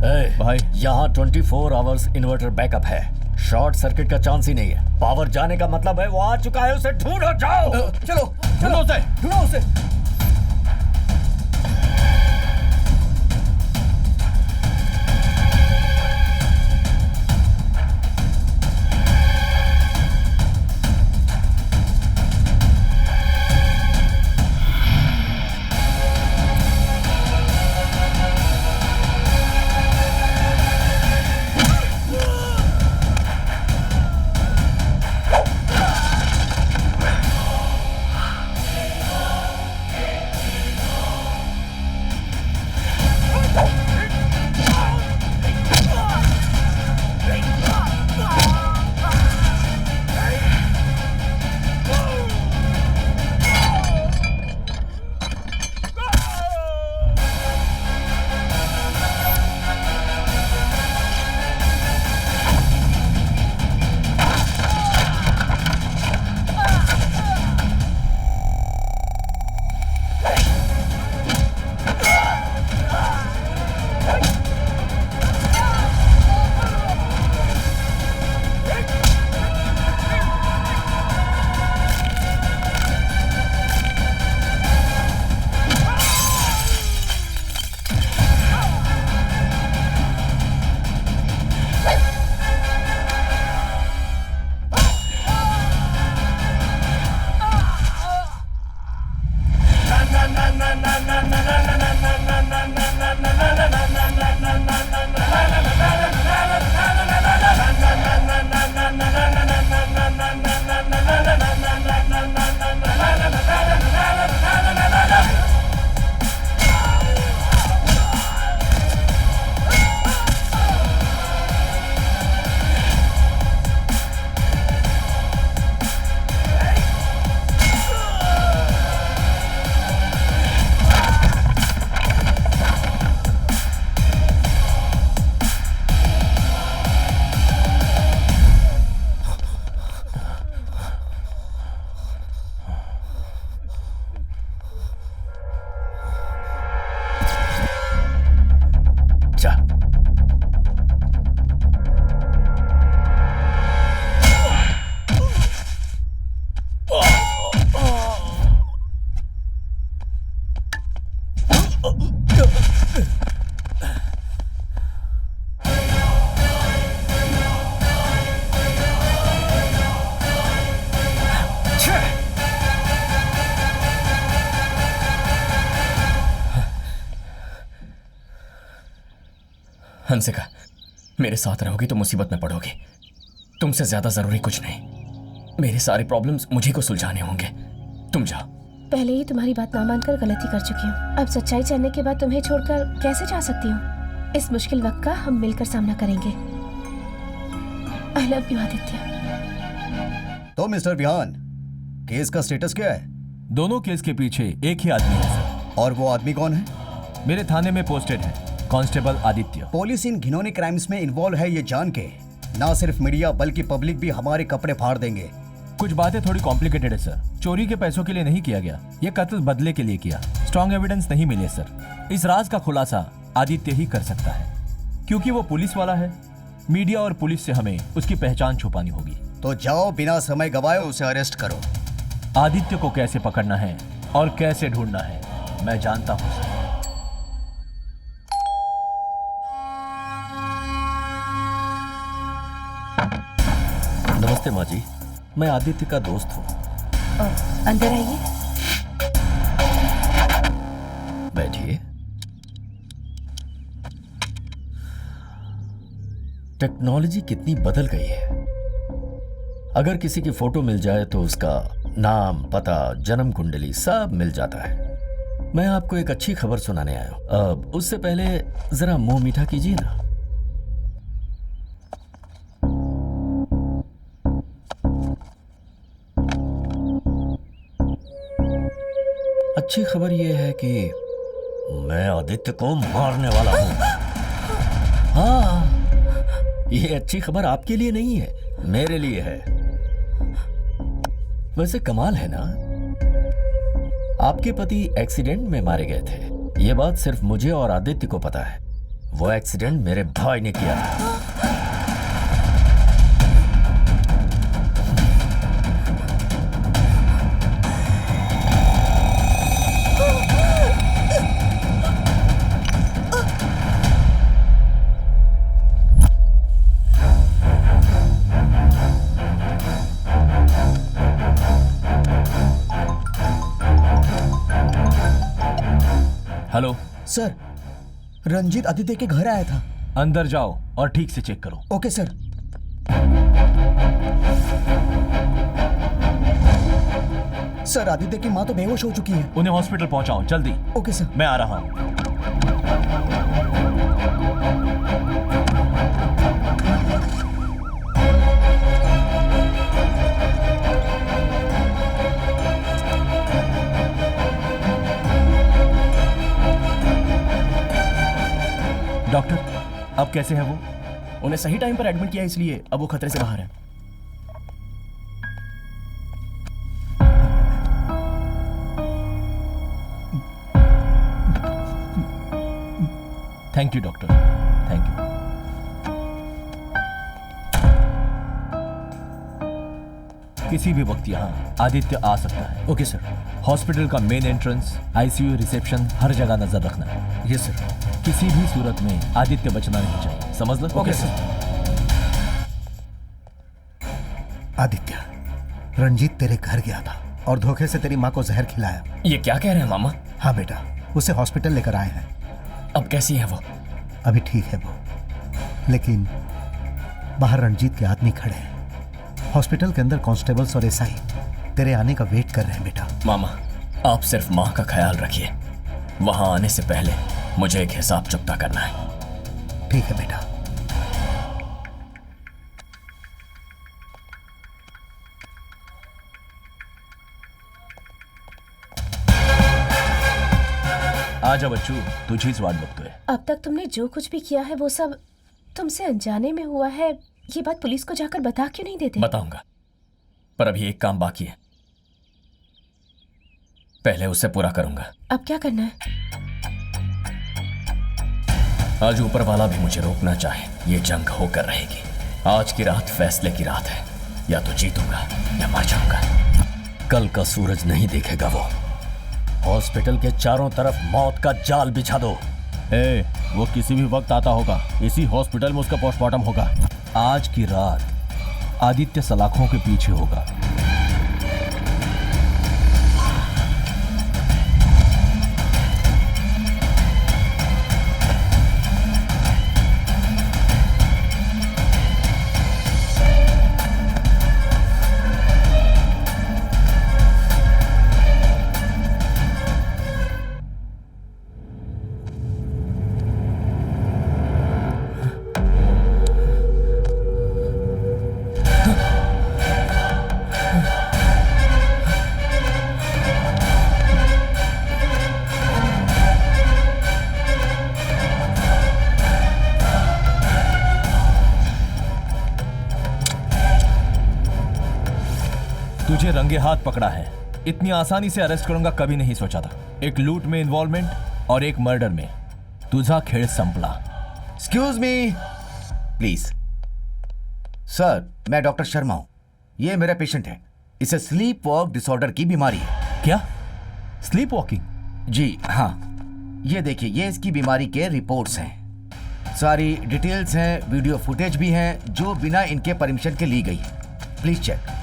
भाई यहाँ 24 hours inverter backup है। शॉर्ट सर्किट का चांस ही नहीं है। पावर जाने का मतलब है वो आ चुका है, उसे ढूंढो। जाओ चलो ढूंढो उसे, ढूंढो उसे। हंसिका, मेरे साथ रहोगी तो मुसीबत में पड़ोगी। तुमसे ज्यादा जरूरी कुछ नहीं। मेरे सारे प्रॉब्लम्स मुझे को सुलझाने होंगे। तुम जाओ। पहले ही तुम्हारी बात ना मानकर गलती कर चुकी हूँ। अब सच्चाई जानने के बाद तुम्हें छोड़कर कैसे जा सकती हूँ? इस मुश्किल वक्त का हम मिलकर सामना करेंगे। I love you Aditya. तो मिस्टर विहान, केस का स्टेटस क्या है? दोनों केस के पीछे एक ही आदमी है सर। और वो आदमी कौन है? मेरे थाने में पोस्टेड है, कांस्टेबल आदित्य। पुलिस इन घिनौने क्राइम्स में इन्वॉल्व है ये जान के ना सिर्फ मीडिया बल्कि पब्लिक भी हमारे कपड़े फाड़ देंगे। कुछ बातें थोड़ी कॉम्प्लिकेटेड है सर। चोरी के पैसों के लिए नहीं किया गया, ये कत्ल बदले के लिए किया। स्ट्रॉन्ग एविडेंस नहीं मिले सर। इस राज का खुलासा आदित्य ही कर सकता है, क्योंकि वो पुलिस वाला है। मीडिया और पुलिस से हमें उसकी पहचान छुपानी होगी। तो जाओ, बिना समय गवाए उसे अरेस्ट करो। आदित्य को कैसे पकड़ना है और कैसे ढूंढना है मैं जानता हूं सर। नमस्ते माँ जी, मैं आदित्य का दोस्त हूँ। अंदर आइए। बैठिए। टेक्नोलॉजी कितनी बदल गई है। अगर किसी की फोटो मिल जाए तो उसका नाम, पता, जन्म कुंडली सब मिल जाता है। मैं आपको एक अच्छी खबर सुनाने आया हूं। अब उससे पहले जरा मुंह मीठा कीजिए ना। अच्छी खबर यह है कि मैं आदित्य को मारने वाला हूं। हाँ, यह अच्छी खबर आपके लिए नहीं है, मेरे लिए है। वैसे कमाल है ना, आपके पति एक्सीडेंट में मारे गए थे। यह बात सिर्फ मुझे और आदित्य को पता है। वो एक्सीडेंट मेरे भाई ने किया था। हेलो सर, रंजीत आदित्य के घर आया था। अंदर जाओ और ठीक से चेक करो। Okay sir. सर, आदित्य की माँ तो बेहोश हो चुकी है। उन्हें हॉस्पिटल पहुंचाओ जल्दी। Okay sir. मैं आ रहा हूं। डॉक्टर, अब कैसे है वो? उन्हें सही टाइम पर एडमिट किया, इसलिए अब वो खतरे से बाहर है। Thank you doctor, thank you. किसी भी वक्त यहाँ आदित्य आ सकता है। Okay sir. हॉस्पिटल का मेन एंट्रेंस, आईसीयू, रिसेप्शन, हर जगह नजर रखना है। Yes sir. किसी भी सूरत में आदित्य बचना नहीं चाहिए, समझ लो? Okay sir. आदित्य, रंजीत तेरे घर गया था और धोखे से तेरी माँ को जहर खिलाया। ये क्या कह रहे हैं मामा? हाँ बेटा, उसे हॉस्पिटल लेकर आए हैं। अब कैसी है वो? अभी ठीक है वो, लेकिन बाहर रंजीत के आदमी खड़े हैं। हॉस्पिटल के अंदर कांस्टेबल्स और एसआई तेरे आने का वेट कर रहे हैं बेटा। मामा, आप सिर्फ माँ का ख्याल रखिए। वहां आने से पहले मुझे एक हिसाब चुकता करना है। ठीक है बेटा। आजा बच्चू, तुझी वाट बघतोय। अब तक तुमने जो कुछ भी किया है वो सब तुमसे अनजाने में हुआ है। ये बात पुलिस को जाकर बता क्यों नहीं देते? बताऊंगा, पर अभी एक काम बाकी है, पहले उसे पूरा करूंगा। अब क्या करना है? आज ऊपर वाला भी मुझे रोकना चाहे, ये जंग होकर रहेगी। आज की रात फैसले की रात है, या तो जीतूंगा या मर जाऊंगा। कल का सूरज नहीं देखेगा वो। हॉस्पिटल के चारों तरफ मौत का जाल बिछा दो। वो किसी भी वक्त आता होगा। इसी हॉस्पिटल में उसका पोस्टमार्टम होगा। आज की रात आदित्य सलाखों के पीछे होगा। तुझे रंगे हाथ पकड़ा है। इतनी आसानी से अरेस्ट करूंगा कभी नहीं सोचा था। एक लूट में इन्वॉल्वमेंट और एक मर्डर में तुझा खेळ संपला। Excuse me please. सर, मैं डॉक्टर शर्मा हूं। ये मेरा पेशेंट है। इसे स्लीप वॉक डिसऑर्डर की बीमारी है। क्या? Sleep walking? जी हाँ, ये देखिए, ये इसकी बीमारी के रिपोर्ट्स हैं। सारी डिटेल्स हैं, वीडियो फुटेज भी हैं जो बिना इनके परमिशन के ली गई है। Please check.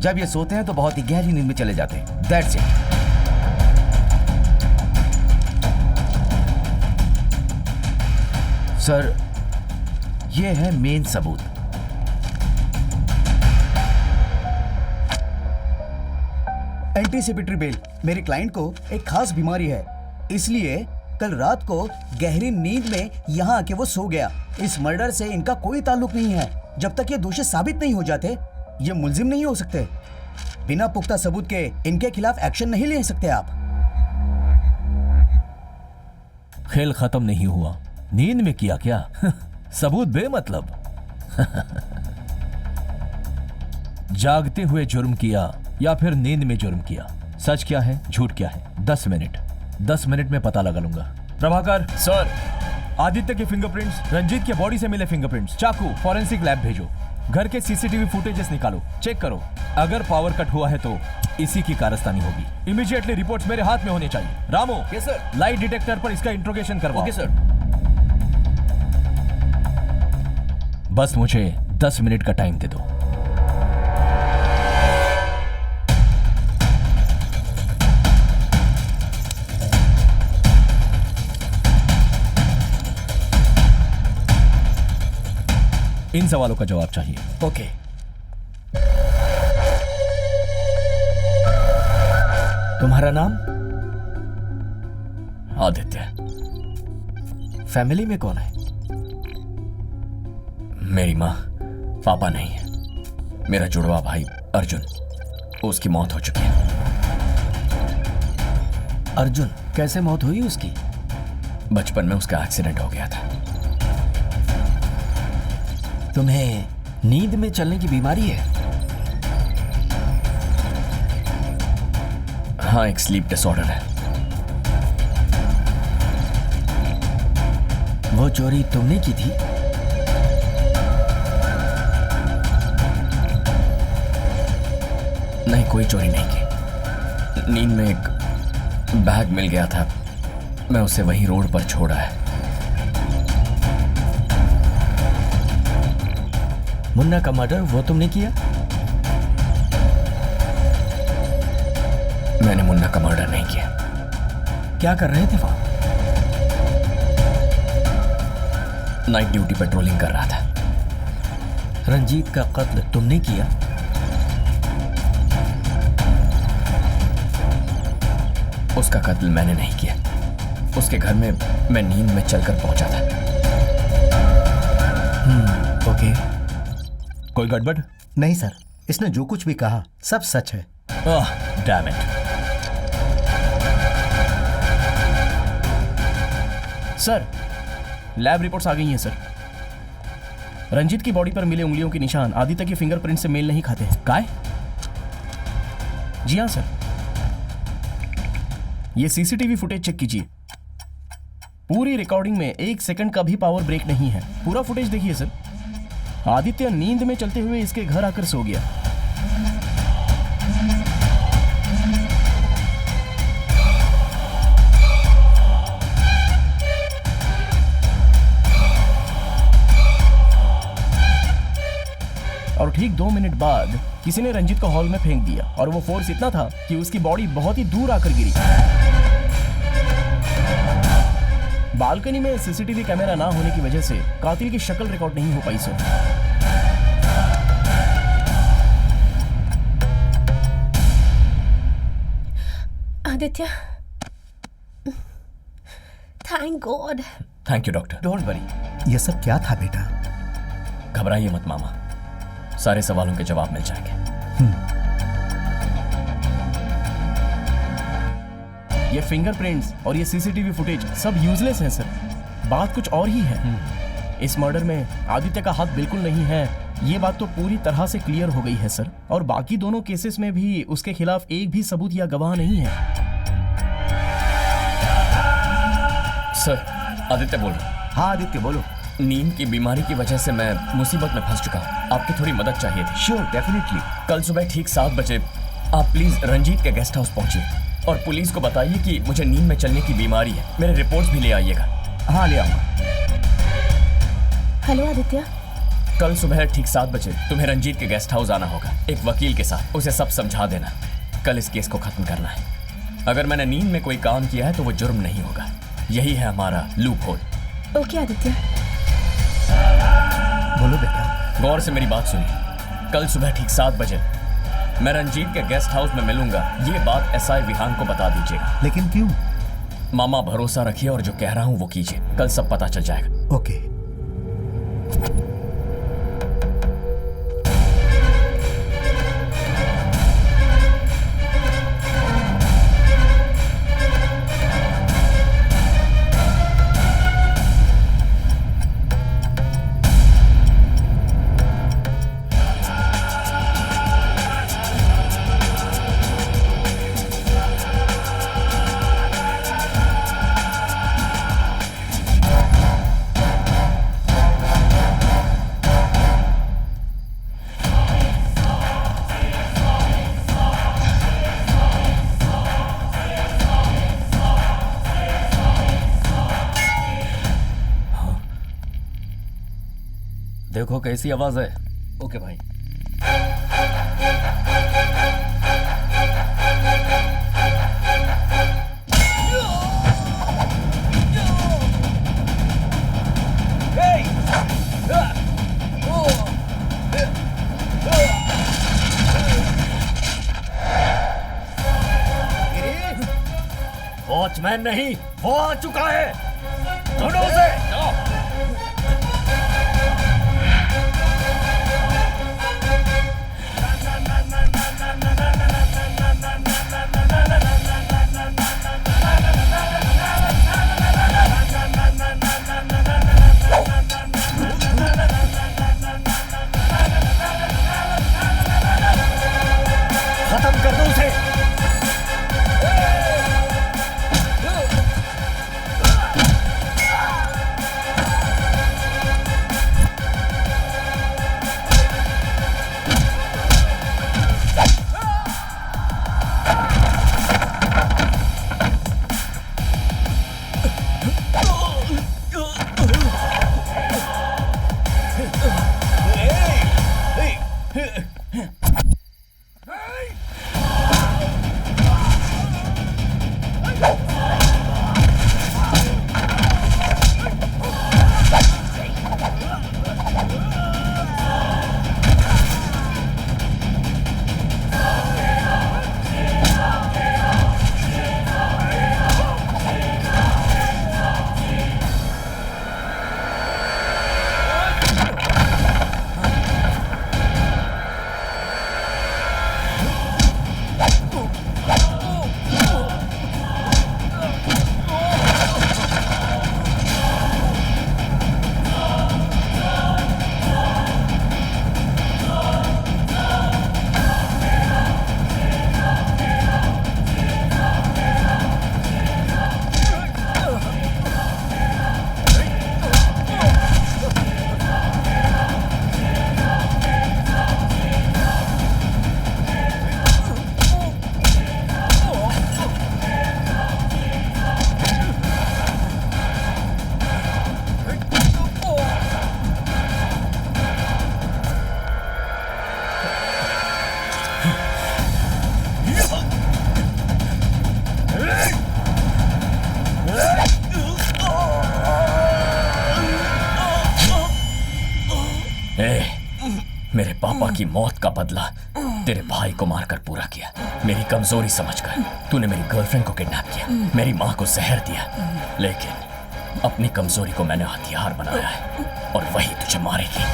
जब ये सोते हैं तो बहुत ही गहरी नींद में चले जाते हैं। That's it. सर, ये है मेन सबूत। Anticipatory bail. मेरे क्लाइंट को एक खास बीमारी है, इसलिए कल रात को गहरी नींद में यहाँ आके वो सो गया। इस मर्डर से इनका कोई ताल्लुक नहीं है। जब तक ये दोषी साबित नहीं हो जाते, ये मुलजिम नहीं हो सकते। बिना पुख्ता सबूत के इनके खिलाफ एक्शन नहीं ले सकते आप। खेल खत्म नहीं हुआ। नींद में किया क्या? सबूत बेमतलब। जागते हुए जुर्म किया या फिर नींद में जुर्म किया? सच क्या है, झूठ क्या है? 10 मिनट में पता लगा लूंगा। प्रभाकर, सर। आदित्य के फिंगरप्रिंट्स, रंजीत के बॉडी से मिले फिंगरप्रिंट्स, चाकू फॉरेंसिक लैब भेजो। घर के सीसीटीवी फुटेजेस निकालो, चेक करो। अगर पावर कट हुआ है तो इसी की कारस्तानी होगी। इमीडिएटली रिपोर्ट्स मेरे हाथ में होने चाहिए। Ramu, yes sir. Light detector पर इसका इंट्रोगेशन करवाओ। Okay sir. बस मुझे 10 मिनट का टाइम दे दो। इन सवालों का जवाब चाहिए। ओके। तुम्हारा नाम? आदित्य। फैमिली में कौन है? मेरी माँ, पापा नहीं है। मेरा जुड़वा भाई अर्जुन, उसकी मौत हो चुकी है। अर्जुन, कैसे मौत हुई उसकी? बचपन में उसका एक्सीडेंट हो गया था। तुम्हें नींद में चलने की बीमारी है? हाँ, एक स्लीप डिसऑर्डर है। वो चोरी तुमने की थी? नहीं, कोई चोरी नहीं की। नींद में एक बैग मिल गया था, मैं उसे वहीं रोड पर छोड़ा है। मुन्ना का मर्डर वो तुमने किया? मैंने मुन्ना का मर्डर नहीं किया। क्या कर रहे थे वहां? नाइट ड्यूटी पेट्रोलिंग कर रहा था। रंजीत का कत्ल तुमने किया? उसका कत्ल मैंने नहीं किया। उसके घर में मैं नींद में चलकर पहुंचा था। ओके। कोई गड़बड़? नहीं सर, इसने जो कुछ भी कहा सब सच है। Damn it. Sir, lab reports आ गई हैं सर। रंजीत की बॉडी पर मिले उंगलियों के निशान आदित्य के फिंगरप्रिंट से मेल नहीं खाते हैं। काय? जी हाँ सर, ये सीसीटीवी फुटेज चेक कीजिए। पूरी रिकॉर्डिंग में 1 सेकंड का भी पावर ब्रेक नहीं है। पूरा फुटेज देखिए सर। आदित्य नींद में चलते हुए इसके घर आकर सो गया। और ठीक 2 मिनट बाद किसी ने रंजीत को हॉल में फेंक दिया और वो फोर्स इतना था कि उसकी बॉडी बहुत ही दूर आकर गिरी। बालकनी में सीसीटीवी कैमरा ना होने की वजह से कातिल की शक्ल रिकॉर्ड नहीं हो पाई sir. Aditya, thank God. Thank you doctor. Don't worry. ये सब क्या था बेटा? घबराइए मत मामा, सारे सवालों के जवाब मिल जाएंगे। ये फिंगरप्रिंट्स और ये सीसीटीवी फुटेज सब यूजलेस हैं सर। बात कुछ और ही है। इस मर्डर में आदित्य का हाथ बिल्कुल नहीं है, ये बात तो पूरी तरह से क्लियर हो गई है सर। और बाकी दोनों केसेस में भी उसके खिलाफ एक भी सबूत या गवाह नहीं है। सर, आदित्य बोल रहा हूं। हाँ आदित्य बोलो। नींद की बीमारी की वजह से मैं मुसीबत में फंस चुका हूँ। आपकी थोड़ी मदद चाहिए थी। Sure, definitely. कल सुबह ठीक 7 बजे आप प्लीज रंजीत के गेस्ट हाउस पहुंचिए और पुलिस को बताइए कि मुझे नींद में चलने की बीमारी है। मेरे रिपोर्ट्स भी ले आइएगा। हाँ ले आऊंगा। हेलो आदित्य। कल सुबह ठीक 7 बजे तुम्हें रंजीत के गेस्ट हाउस आना होगा, एक वकील के साथ। उसे सब समझा देना। कल इस केस को खत्म करना है। अगर मैंने नींद में कोई काम किया है तो वो जुर्म नहीं होगा। यही है हमारा लूप होल। ओके आदित्य। बोलो बेटा। गौर से मेरी बात सुनिए। कल सुबह ठीक 7 बजे मैं रंजीत के गेस्ट हाउस में मिलूंगा। ये बात एसआई विहान को बता दीजिएगा। लेकिन क्यों? मामा, भरोसा रखिए और जो कह रहा हूं वो कीजिए। कल सब पता चल जाएगा। ओके। देखो कैसी आवाज है। ओके भाई। वॉचमैन नहीं, वो आ चुका है। ढूंढो उसे। खत्म कर दो उसे। मेरे पापा की मौत का बदला तेरे भाई को मारकर पूरा किया। मेरी कमजोरी समझकर तूने मेरी गर्लफ्रेंड को किडनैप किया, मेरी माँ को जहर दिया, लेकिन अपनी कमजोरी को मैंने हथियार बनाया है और वही तुझे मारेगी।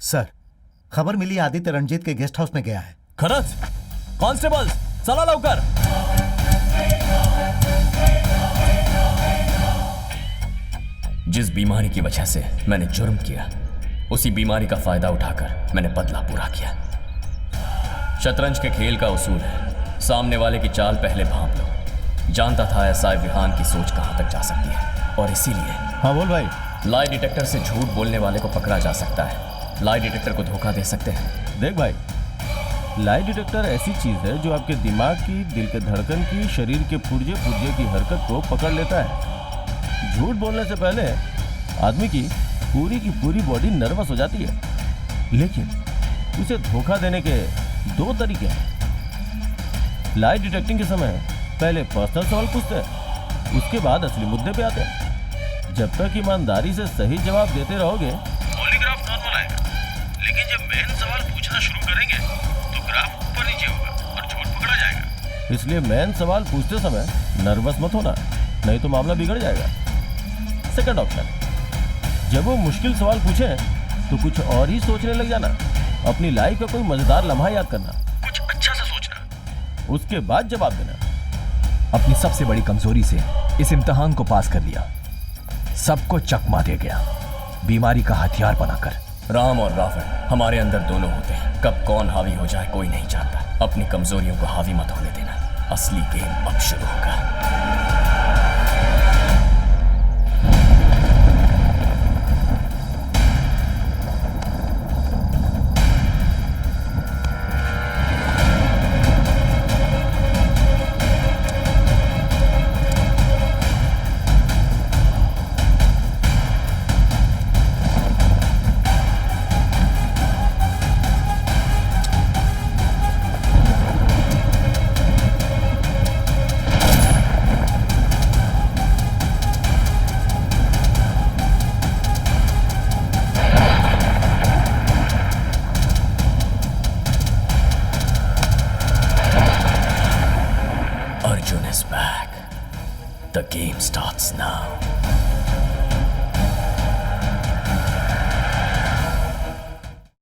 सर, खबर मिली आदित्य रंजीत के गेस्ट हाउस में गया है। खरच, कांस्टेबल चला लवकर। जिस बीमारी की वजह से मैंने जुर्म किया, उसी बीमारी का फायदा उठाकर मैंने बदला पूरा किया। शतरंज के खेल का उसूल है, सामने वाले की चाल पहले भांप लो। जानता था एसआई विहान की सोच कहां तक जा सकती है, और इसीलिए हाँ बोल भाई। लाई डिटेक्टर से झूठ बोलने वाले को पकड़ा जा सकता है, लाई डिटेक्टर को धोखा दे सकते हैं। देख भाई, लाई डिटेक्टर ऐसी चीज है जो आपके दिमाग की, दिल के धड़कन की, शरीर के पुर्जे पुर्जे की हरकत को पकड़ लेता है। झूठ बोलने से पहले आदमी की पूरी बॉडी नर्वस हो जाती है, लेकिन उसे धोखा देने के दो तरीके हैं। लाई डिटेक्टिंग के समय पहले पर्सनल सवाल पूछते हैं, उसके बाद असली मुद्दे पे आते हैं। जब तक ईमानदारी से सही जवाब देते रहोगे खींचना शुरू करेंगे तो ग्राफ ऊपर नीचे होगा और झूठ पकड़ा जाएगा। इसलिए मेन सवाल पूछते समय नर्वस मत होना, नहीं तो मामला बिगड़ जाएगा। सेकंड ऑप्शन, जब वो मुश्किल सवाल पूछे तो कुछ और ही सोचने लग जाना। अपनी लाइफ का कोई मजेदार लम्हा याद करना, कुछ अच्छा सा सोचना, उसके बाद जवाब देना। अपनी सबसे बड़ी कमजोरी से इस इम्तिहान को पास कर लिया, सबको चकमा दे गया बीमारी का हथियार बनाकर। राम और रावण हमारे अंदर दोनों होते हैं, कब कौन हावी हो जाए कोई नहीं जानता। अपनी कमजोरियों को हावी मत होने देना, असली गेम अब शुरू होगा। Arjun is back. The game starts now.